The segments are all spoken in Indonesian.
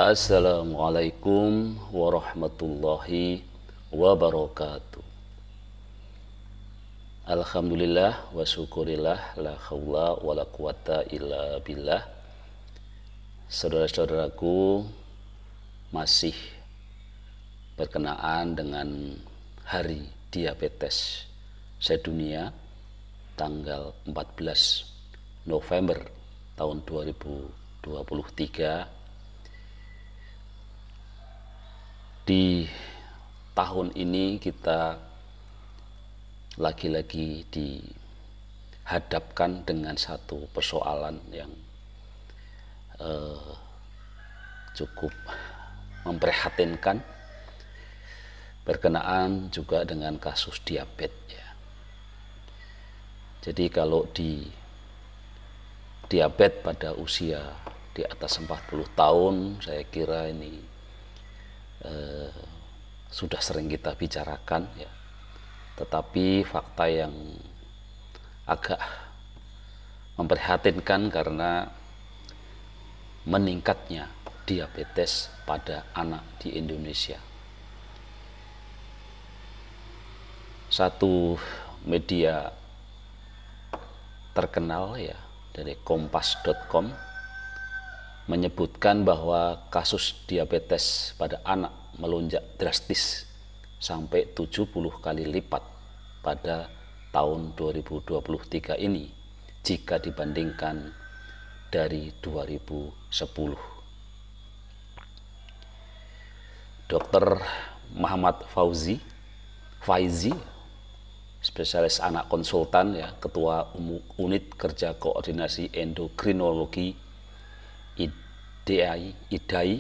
Assalamualaikum warahmatullahi wabarakatuh. Alhamdulillah wa syukurillah, la haula wa la quwata illa billah. Saudara-saudaraku, masih berkenaan dengan Hari Diabetes Sedunia tanggal 14 November tahun 2023. Di tahun ini kita lagi-lagi dihadapkan dengan satu persoalan yang cukup memprihatinkan, berkenaan juga dengan kasus diabetes ya. Jadi kalau di diabetes pada usia di atas 40 tahun, saya kira ini sudah sering kita bicarakan ya. Tetapi fakta yang agak memprihatinkan karena meningkatnya diabetes pada anak di Indonesia. Satu media terkenal ya dari kompas.com menyebutkan bahwa kasus diabetes pada anak melonjak drastis sampai 70 kali lipat pada tahun 2023 ini jika dibandingkan dari 2010. Dr. Muhammad Faizi, spesialis anak konsultan ya, Ketua Unit Kerja Koordinasi Endokrinologi IDAI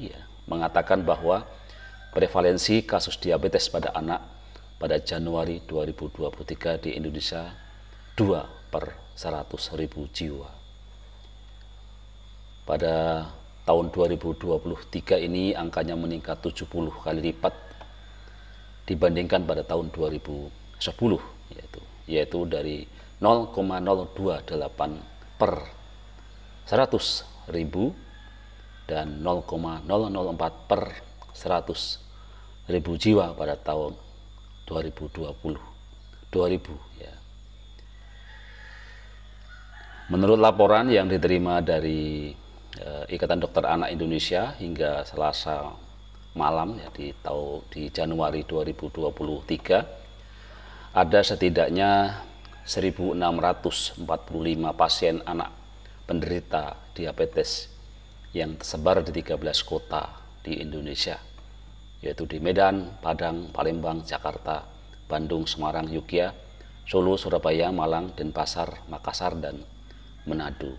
ya, mengatakan bahwa prevalensi kasus diabetes pada anak pada Januari 2023 di Indonesia 2 per 100.000 jiwa. Pada tahun 2023 ini angkanya meningkat 70 kali lipat dibandingkan pada tahun 2010 yaitu dari 0,028 per 100.000 dan 0,004 per 100.000 jiwa pada tahun 2020 ya. Menurut laporan yang diterima dari Ikatan Dokter Anak Indonesia hingga Selasa malam ya, di Januari 2023 ada setidaknya 1.645 pasien anak penderita diabetes yang tersebar di 13 kota di Indonesia, yaitu di Medan, Padang, Palembang, Jakarta, Bandung, Semarang, Yogyakarta, Solo, Surabaya, Malang, Denpasar, Makassar, dan Manado.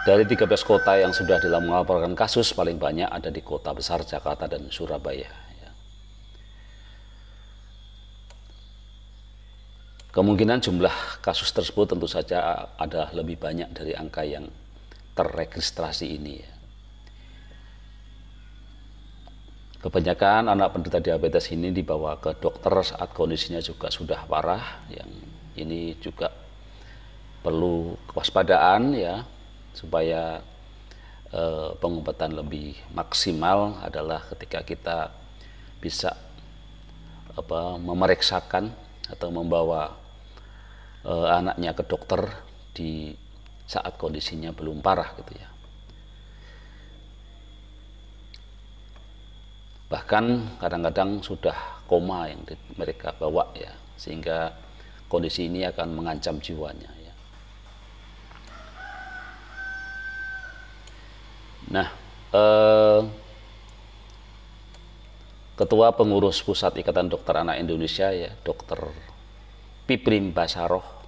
Dari 13 kota yang sudah melaporkan kasus, paling banyak ada di kota besar Jakarta dan Surabaya. Kemungkinan jumlah kasus tersebut tentu saja ada lebih banyak dari angka yang terregistrasi ini ya. Kebanyakan anak penderita diabetes ini dibawa ke dokter saat kondisinya juga sudah parah. Yang ini juga perlu kewaspadaan ya, supaya pengobatan lebih maksimal adalah ketika kita bisa memeriksakan atau membawa anaknya ke dokter di saat kondisinya belum parah gitu ya. Bahkan kadang-kadang sudah koma yang mereka bawa ya, sehingga kondisi ini akan mengancam jiwanya ya. Nah, Ketua Pengurus Pusat Ikatan Dokter Anak Indonesia ya, Dr. Piprim Basarah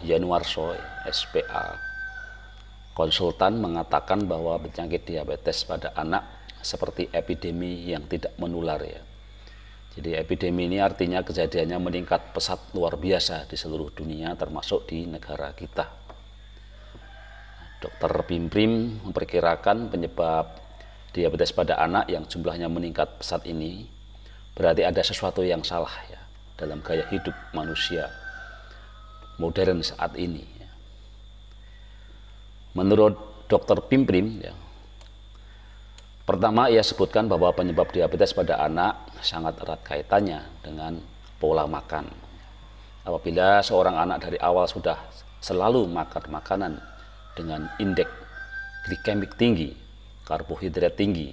Yanuarso, SPA, konsultan, mengatakan bahwa penyakit diabetes pada anak seperti epidemi yang tidak menular ya. Jadi epidemi ini artinya kejadiannya meningkat pesat luar biasa di seluruh dunia termasuk di negara kita. Dr. Piprim memperkirakan penyebab diabetes pada anak yang jumlahnya meningkat pesat ini berarti ada sesuatu yang salah ya dalam gaya hidup manusia modern saat ini. Menurut Dr. Piprim, ya, Pertama, ia sebutkan bahwa penyebab diabetes pada anak sangat erat kaitannya dengan pola makan. Apabila seorang anak dari awal sudah selalu makan makanan dengan indeks glikemik tinggi, karbohidrat tinggi,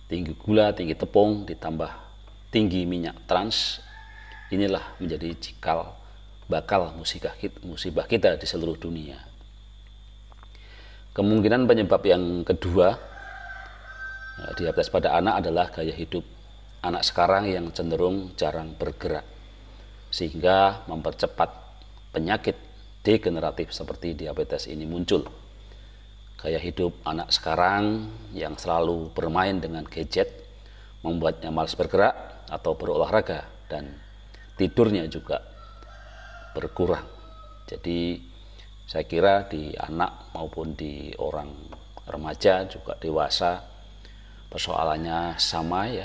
tinggi gula, tinggi tepung, ditambah tinggi minyak trans, inilah menjadi cikal bakal musibah kita di seluruh dunia. Kemungkinan penyebab yang kedua diabetes pada anak adalah gaya hidup anak sekarang yang cenderung jarang bergerak, sehingga mempercepat penyakit degeneratif seperti diabetes ini muncul. Gaya hidup anak sekarang yang selalu bermain dengan gadget membuatnya malas bergerak atau berolahraga, dan tidurnya juga berkurang. Jadi saya kira di anak maupun di orang remaja juga dewasa persoalannya sama ya.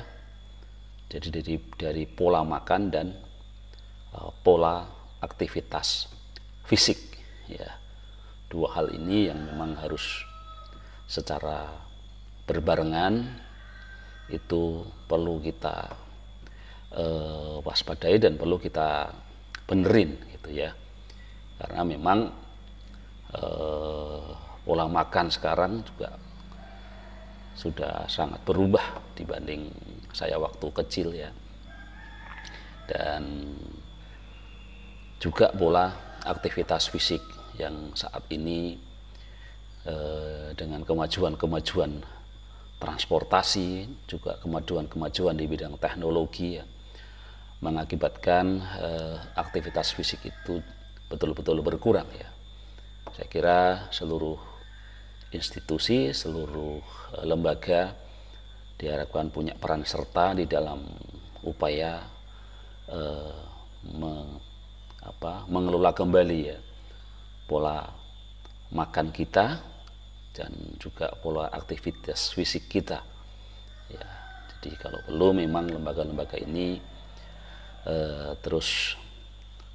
Jadi dari pola makan dan pola aktivitas fisik ya. Dua hal ini yang memang harus secara berbarengan itu perlu kita waspadai dan perlu kita benerin gitu ya. Karena memang pola makan sekarang juga sudah sangat berubah dibanding saya waktu kecil ya. Dan juga pola aktivitas fisik yang saat ini dengan kemajuan-kemajuan transportasi, juga kemajuan-kemajuan di bidang teknologi ya, mengakibatkan aktivitas fisik itu betul-betul berkurang ya. Saya kira seluruh institusi, seluruh lembaga diharapkan punya peran serta di dalam upaya mengelola kembali ya pola makan kita dan juga pola aktivitas fisik kita ya. Jadi kalau perlu memang lembaga-lembaga ini terus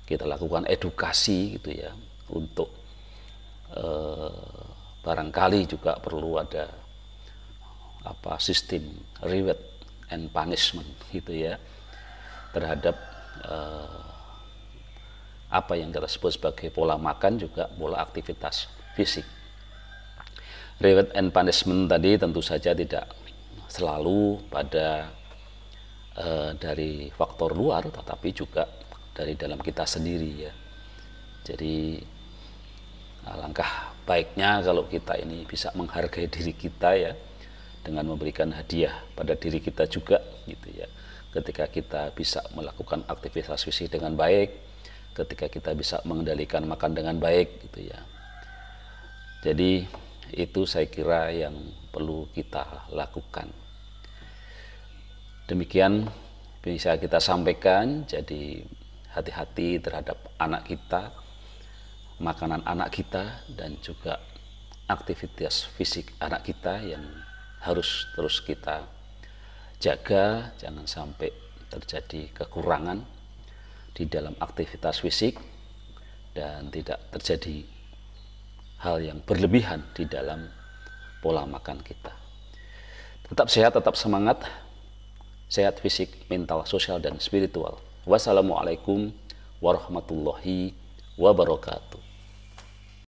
kita lakukan edukasi gitu ya, untuk barangkali juga perlu ada sistem reward and punishment gitu ya terhadap apa yang kita sebut sebagai pola makan, juga pola aktivitas fisik. Reward and punishment tadi tentu saja tidak selalu pada dari faktor luar, tetapi juga dari dalam kita sendiri ya. Jadi alangkah baiknya kalau kita ini bisa menghargai diri kita ya, dengan memberikan hadiah pada diri kita juga gitu ya. Ketika kita bisa melakukan aktivitas fisik dengan baik, ketika kita bisa mengendalikan makan dengan baik gitu ya. Jadi itu saya kira yang perlu kita lakukan. Demikian bisa kita sampaikan. Jadi hati-hati terhadap anak kita, makanan anak kita, dan juga aktivitas fisik anak kita yang harus terus kita jaga, jangan sampai terjadi kekurangan di dalam aktivitas fisik dan tidak terjadi hal yang berlebihan di dalam pola makan kita. Tetap sehat, tetap semangat, sehat fisik, mental, sosial, dan spiritual. Wassalamualaikum warahmatullahi wabarakatuh.